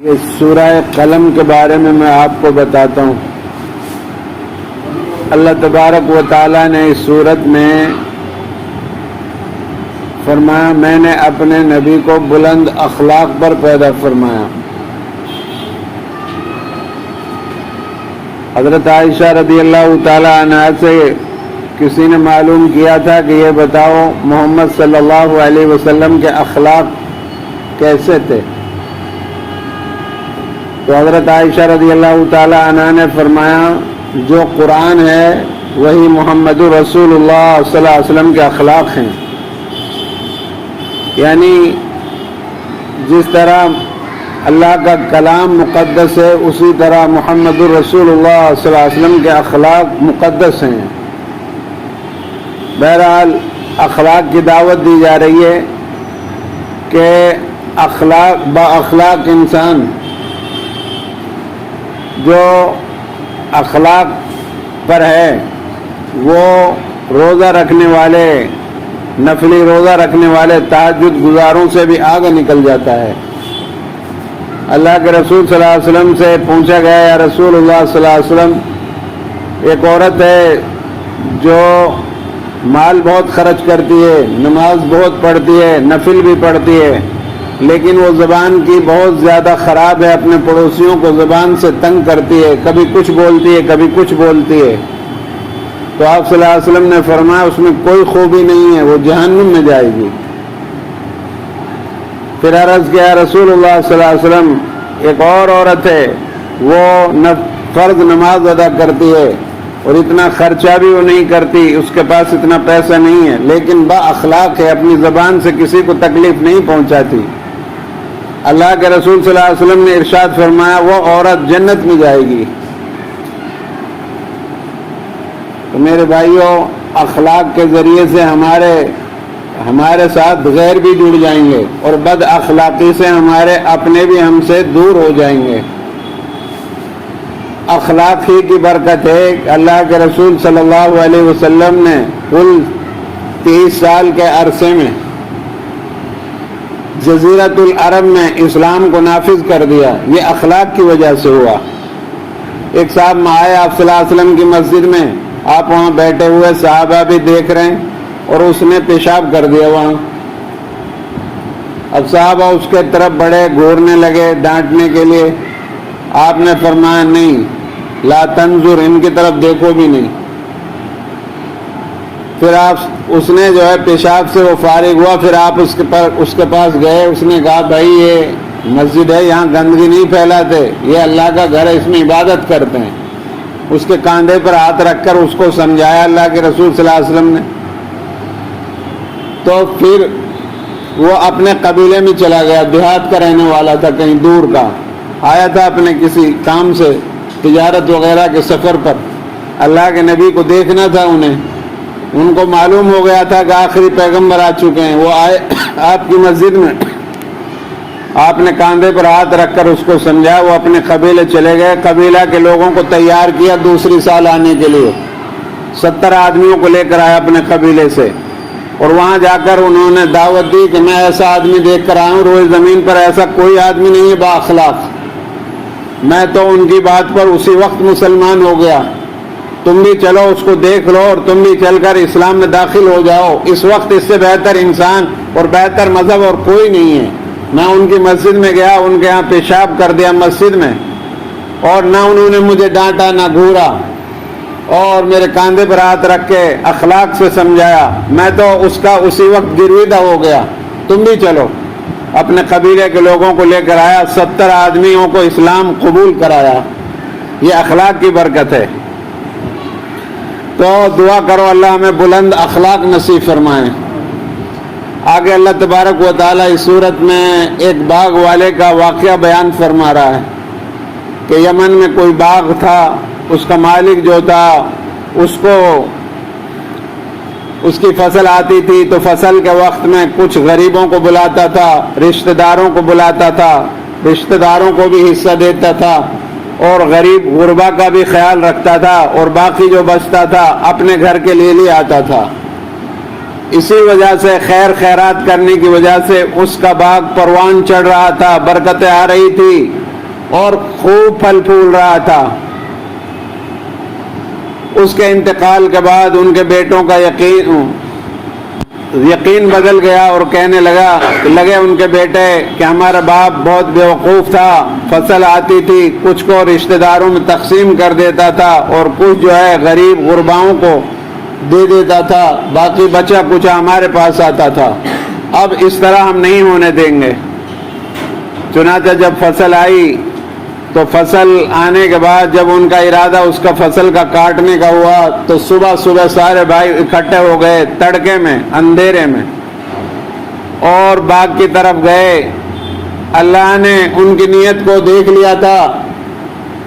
یہ سورہ قلم کے بارے میں آپ کو بتاتا ہوں۔ اللہ تبارک و تعالیٰ نے اس سورت میں فرمایا میں نے اپنے نبی کو بلند اخلاق پر پیدا فرمایا۔ حضرت عائشہ رضی اللہ تعالی عنہا سے کسی نے معلوم کیا تھا کہ یہ بتاؤ محمد صلی اللہ علیہ وسلم کے اخلاق کیسے تھے، تو حضرت عائشہ رضی اللہ تعالی عنہا نے فرمایا جو قرآن ہے وہی محمد رسول اللہ صلی اللہ علیہ وسلم کے اخلاق ہیں، یعنی جس طرح اللہ کا کلام مقدس ہے اسی طرح محمد رسول اللہ صلی اللہ علیہ وسلم کے اخلاق مقدس ہیں۔ بہرحال اخلاق کی دعوت دی جا رہی ہے کہ با اخلاق انسان جو اخلاق پر ہے وہ روزہ رکھنے والے، نفلی روزہ رکھنے والے تہجد گزاروں سے بھی آگے نکل جاتا ہے۔ اللہ کے رسول صلی اللہ علیہ وسلم سے پوچھا گیا یا رسول اللہ صلی اللہ علیہ وسلم، ایک عورت ہے جو مال بہت خرچ کرتی ہے، نماز بہت پڑھتی ہے، نفل بھی پڑھتی ہے، لیکن وہ زبان کی بہت زیادہ خراب ہے، اپنے پڑوسیوں کو زبان سے تنگ کرتی ہے، کبھی کچھ بولتی ہے کبھی کچھ بولتی ہے، تو آپ صلی اللہ علیہ وسلم نے فرمایا اس میں کوئی خوبی نہیں ہے، وہ جہنم میں جائے گی۔ پھر عرض کیا رسول اللہ صلی اللہ علیہ وسلم ایک اور عورت ہے وہ فرض نماز ادا کرتی ہے اور اتنا خرچہ بھی وہ نہیں کرتی، اس کے پاس اتنا پیسہ نہیں ہے، لیکن با اخلاق ہے، اپنی زبان سے کسی کو تکلیف نہیں پہنچاتی۔ اللہ کے رسول صلی اللہ علیہ وسلم نے ارشاد فرمایا وہ عورت جنت میں جائے گی۔ تو میرے بھائیوں، اخلاق کے ذریعے سے ہمارے ساتھ غیر بھی جڑ جائیں گے اور بد اخلاقی سے ہمارے اپنے بھی ہم سے دور ہو جائیں گے۔ اخلاق ہی کی برکت ہے کہ اللہ کے رسول صلی اللہ علیہ وسلم نے کل 30 سال کے عرصے میں جزیرۃ العرب میں اسلام کو نافذ کر دیا، یہ اخلاق کی وجہ سے ہوا۔ ایک صاحب آئے آپ صلی اللہ علیہ وسلم کی مسجد میں، آپ وہاں بیٹھے ہوئے صحابہ بھی دیکھ رہے ہیں اور اس نے پیشاب کر دیا وہاں۔ اب صحابہ اس کے طرف بڑے گھورنے لگے ڈانٹنے کے لیے، آپ نے فرمایا نہیں، لا تنظر، ان کی طرف دیکھو بھی نہیں۔ پھر اس نے جو ہے پیشاب سے وہ فارغ ہوا، پھر آپ اس کے پاس گئے، اس نے کہا بھائی یہ مسجد ہے، یہاں گندگی نہیں پھیلاتے، یہ اللہ کا گھر ہے، اس میں عبادت کرتے ہیں۔ اس کے کاندھے پر ہاتھ رکھ کر اس کو سمجھایا اللہ کے رسول صلی اللہ علیہ وسلم نے۔ تو پھر وہ اپنے قبیلے میں چلا گیا، دیہات کا رہنے والا تھا، کہیں دور کا آیا تھا اپنے کسی کام سے، تجارت وغیرہ کے سفر پر، اللہ کے نبی کو دیکھنا تھا انہیں، ان کو معلوم ہو گیا تھا کہ آخری پیغمبر آ چکے ہیں۔ وہ آئے آپ کی مسجد میں، آپ نے کاندھے پر ہاتھ رکھ کر اس کو سمجھایا، وہ اپنے قبیلے چلے گئے، قبیلہ کے لوگوں کو تیار کیا دوسری سال آنے کے لیے، 70 آدمیوں کو لے کر آیا اپنے قبیلے سے، اور وہاں جا کر انہوں نے دعوت دی کہ میں ایسا آدمی دیکھ کر آیا ہوں، روئے زمین پر ایسا کوئی آدمی نہیں ہے با اخلاق، میں تو ان کی بات پر اسی وقت مسلمان ہو گیا، تم بھی چلو اس کو دیکھ لو اور تم بھی چل کر اسلام میں داخل ہو جاؤ، اس وقت اس سے بہتر انسان اور بہتر مذہب اور کوئی نہیں ہے۔ میں ان کی مسجد میں گیا، ان کے ہاں پیشاب کر دیا مسجد میں، اور نہ انہوں نے مجھے ڈانٹا نہ گھورا، اور میرے کاندھے پر ہاتھ رکھ کے اخلاق سے سمجھایا، میں تو اس کا اسی وقت گرویدہ ہو گیا، تم بھی چلو۔ اپنے قبیلے کے لوگوں کو لے کر آیا، 70 آدمیوں کو اسلام قبول کرایا۔ یہ اخلاق کی برکت ہے۔ تو دعا کرو اللہ ہمیں بلند اخلاق نصیب فرمائیں۔ آگے اللہ تبارک و تعالیٰ اس صورت میں ایک باغ والے کا واقعہ بیان فرما رہا ہے کہ یمن میں کوئی باغ تھا، اس کا مالک جو تھا اس کی فصل آتی تھی تو فصل کے وقت میں کچھ غریبوں کو بلاتا تھا، رشتہ داروں کو بلاتا تھا، رشتہ داروں کو بھی حصہ دیتا تھا، اور غریب غربا کا بھی خیال رکھتا تھا، اور باقی جو بچتا تھا اپنے گھر کے لیے آتا تھا۔ اسی وجہ سے خیرات کرنے کی وجہ سے اس کا باغ پروان چڑھ رہا تھا، برکتیں آ رہی تھی، اور خوب پھل پھول رہا تھا۔ اس کے انتقال کے بعد ان کے بیٹوں کا یقین بدل گیا اور کہنے لگے ان کے بیٹے کہ ہمارا باپ بہت بیوقوف تھا، فصل آتی تھی کچھ کو رشتہ داروں میں تقسیم کر دیتا تھا اور کچھ جو ہے غریب غرباؤں کو دے دیتا تھا، باقی بچا کچھ ہمارے پاس آتا تھا، اب اس طرح ہم نہیں ہونے دیں گے۔ چنانچہ جب فصل آئی تو فصل آنے کے بعد جب ان کا ارادہ اس کا فصل کا کاٹنے کا ہوا تو صبح صبح سارے بھائی اکٹھے ہو گئے تڑکے میں، اندھیرے میں، اور باغ کی طرف گئے۔ اللہ نے ان کی نیت کو دیکھ لیا تھا،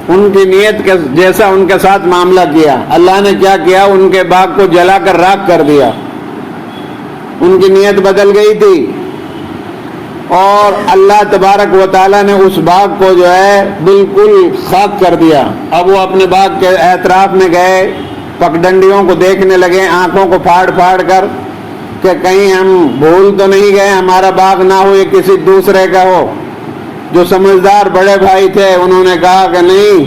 ان کی نیت کے جیسا ان کے ساتھ معاملہ کیا۔ اللہ نے کیا کیا؟ ان کے باغ کو جلا کر راکھ کر دیا۔ ان کی نیت بدل گئی تھی اور اللہ تبارک و تعالیٰ نے اس باغ کو جو ہے بالکل خاک کر دیا۔ اب وہ اپنے باغ کے اطراف میں گئے، پگڈنڈیوں کو دیکھنے لگے آنکھوں کو پھاڑ پھاڑ کر کہ کہیں ہم بھول تو نہیں گئے، ہمارا باغ نہ ہو یہ کسی دوسرے کا ہو۔ جو سمجھدار بڑے بھائی تھے انہوں نے کہا کہ نہیں،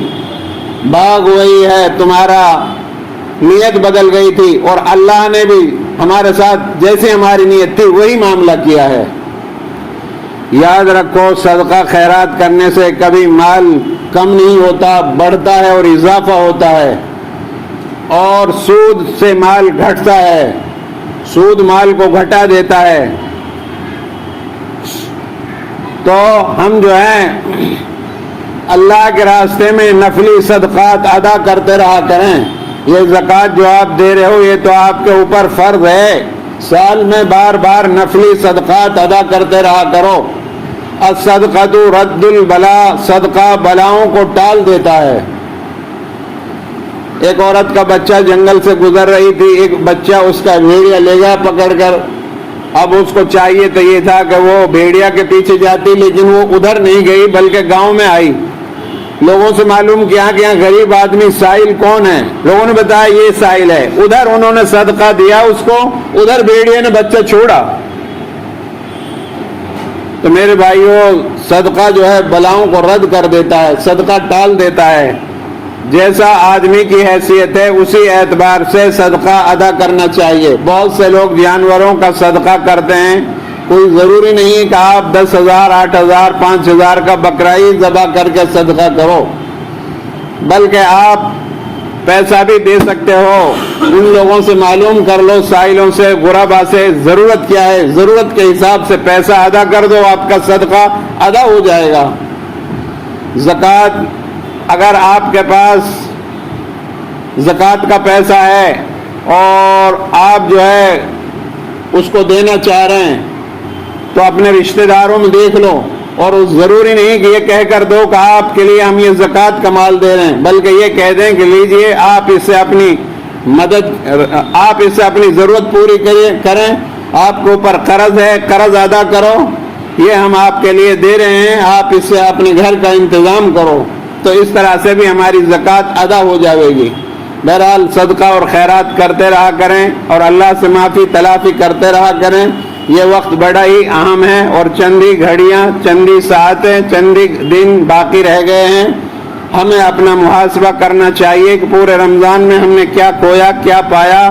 باغ وہی ہے، تمہارا نیت بدل گئی تھی اور اللہ نے بھی ہمارے ساتھ جیسے ہماری نیت تھی وہی معاملہ کیا ہے۔ یاد رکھو، صدقہ خیرات کرنے سے کبھی مال کم نہیں ہوتا، بڑھتا ہے اور اضافہ ہوتا ہے، اور سود سے مال گھٹتا ہے، سود مال کو گھٹا دیتا ہے۔ تو ہم جو ہیں اللہ کے راستے میں نفلی صدقات ادا کرتے رہا کریں۔ یہ زکوٰۃ جو آپ دے رہے ہو یہ تو آپ کے اوپر فرض ہے، سال میں بار بار نفلی صدقات ادا کرتے رہا کرو۔ الصدقۃ رد البلا، صدقہ بلاؤں کو ٹال دیتا ہے۔ ایک عورت کا بچہ جنگل سے گزر رہی تھی، ایک بچہ اس کا بھیڑیا لے گیا پکڑ کر۔ اب اس کو چاہیے تو یہ تھا کہ وہ بھیڑیا کے پیچھے جاتی، لیکن وہ ادھر نہیں گئی بلکہ گاؤں میں آئی۔ لوگوں سے معلوم کیا کہ یہاں غریب آدمی سائل کون ہے، لوگوں نے بتایا یہ سائل ہے۔ ادھر انہوں نے صدقہ دیا اس کو، ادھر بھیڑیا نے بچہ چھوڑا۔ تو میرے بھائیوں، صدقہ جو ہے بلاؤں کو رد کر دیتا ہے، صدقہ ٹال دیتا ہے۔ جیسا آدمی کی حیثیت ہے اسی اعتبار سے صدقہ ادا کرنا چاہیے۔ بہت سے لوگ جانوروں کا صدقہ کرتے ہیں، کوئی ضروری نہیں کہ آپ 10,000 8,000 5,000 کا بکرا ہی ذبح کر کے صدقہ کرو، بلکہ آپ پیسہ بھی دے سکتے ہو۔ ان لوگوں سے معلوم کر لو، سائلوں سے، غربا سے، ضرورت کیا ہے، ضرورت کے حساب سے پیسہ ادا کر دو، آپ کا صدقہ ادا ہو جائے گا۔ زکوٰۃ، اگر آپ کے پاس زکوٰۃ کا پیسہ ہے اور آپ جو ہے اس کو دینا چاہ رہے ہیں تو اپنے رشتہ داروں میں دیکھ لو، اور ضروری نہیں کہ یہ کہہ کر دو کہ آپ کے لیے ہم یہ زکوٰۃ کا مال دے رہے ہیں، بلکہ یہ کہہ دیں کہ لیجئے، آپ اس سے اپنی مدد، آپ اس سے اپنی ضرورت پوری کریں، آپ کے اوپر قرض ہے، قرض ادا کرو، یہ ہم آپ کے لیے دے رہے ہیں، آپ اس سے اپنے گھر کا انتظام کرو، تو اس طرح سے بھی ہماری زکوٰۃ ادا ہو جائے گی۔ بہرحال صدقہ اور خیرات کرتے رہا کریں اور اللہ سے معافی تلافی کرتے رہا کریں۔ یہ وقت بڑا ہی اہم ہے اور چندی گھڑیاں، چندی ساعتیں، چندی دن باقی رہ گئے ہیں۔ ہمیں اپنا محاسبہ کرنا چاہیے کہ پورے رمضان میں ہم نے کیا کھویا، کیا پایا،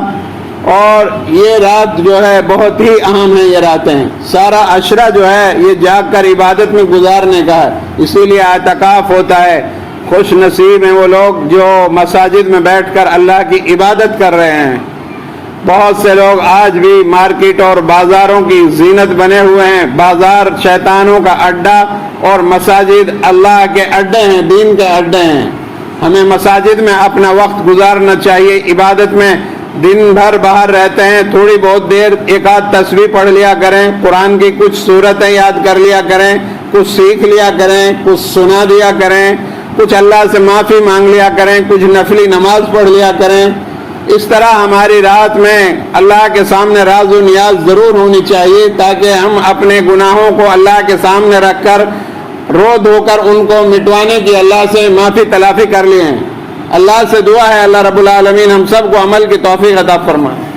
اور یہ رات جو ہے بہت ہی اہم ہے۔ یہ راتیں، سارا عشرہ جو ہے یہ جاگ کر عبادت میں گزارنے کا ہے، اسی لیے اعتکاف ہوتا ہے۔ خوش نصیب ہیں وہ لوگ جو مساجد میں بیٹھ کر اللہ کی عبادت کر رہے ہیں۔ بہت سے لوگ آج بھی مارکیٹ اور بازاروں کی زینت بنے ہوئے ہیں۔ بازار شیطانوں کا اڈا اور مساجد اللہ کے اڈے ہیں، دین کے اڈے ہیں۔ ہمیں مساجد میں اپنا وقت گزارنا چاہیے، عبادت میں۔ دن بھر باہر رہتے ہیں، تھوڑی بہت دیر ایک آدھ تسبیح پڑھ لیا کریں، قرآن کی کچھ سورتیں یاد کر لیا کریں، کچھ سیکھ لیا کریں، کچھ سنا دیا کریں، کچھ اللہ سے معافی مانگ لیا کریں، کچھ نفلی نماز پڑھ لیا کریں۔ اس طرح ہماری رات میں اللہ کے سامنے راز و نیاز ضرور ہونی چاہیے، تاکہ ہم اپنے گناہوں کو اللہ کے سامنے رکھ کر رو دھو کر ان کو مٹوانے کی اللہ سے معافی تلافی کر لیں۔ اللہ سے دعا ہے اللہ رب العالمین ہم سب کو عمل کی توفیق عطا فرمائے۔